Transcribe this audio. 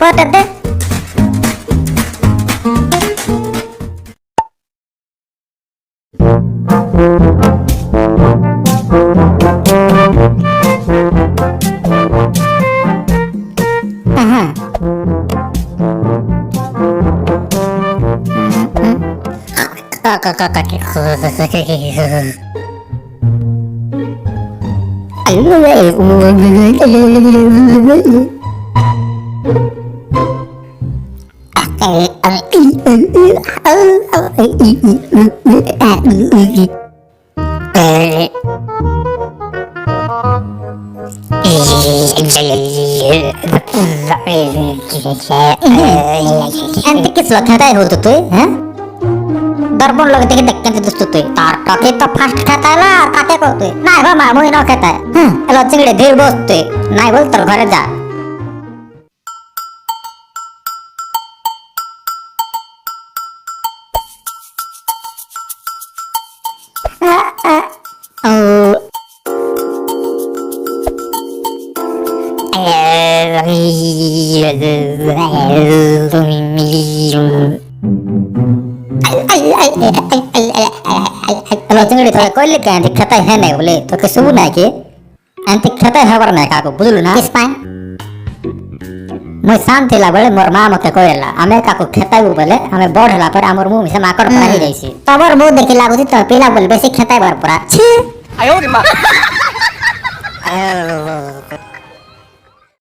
বাটা দে এনতে কি খেতাই হতো তুই হ্যাঁ দর্পণ লগে দেখে দেখতে দোস্ত তুই তার কাকে তো ফার্স্ট খেতাইলা আর কাকে কর তুই না গো মা মুই ন খেতাই হ্যাঁ এলো চিংড়ি ধীর বস তুই নাই বল তোর ঘরে যা চিংড়ি তোকে কইলে কেন খেতাই হ্যাঁ নাই বলে তোকে শুবু নাকি এনতে খেতাই হবার নাই কাকু বুঝলু না মুই শান্তি লাগলে মোর মা মতে কইলা আমি কাকু খেতাইবু বলে আমি বড় হলা পরে আমার মুখ মিশে মাকড় পড়া হয়ে যাইছি তোমার মুখ দেখি লাগুছি তো পিলা বলে বেশি খেতাইবার পড়া ছি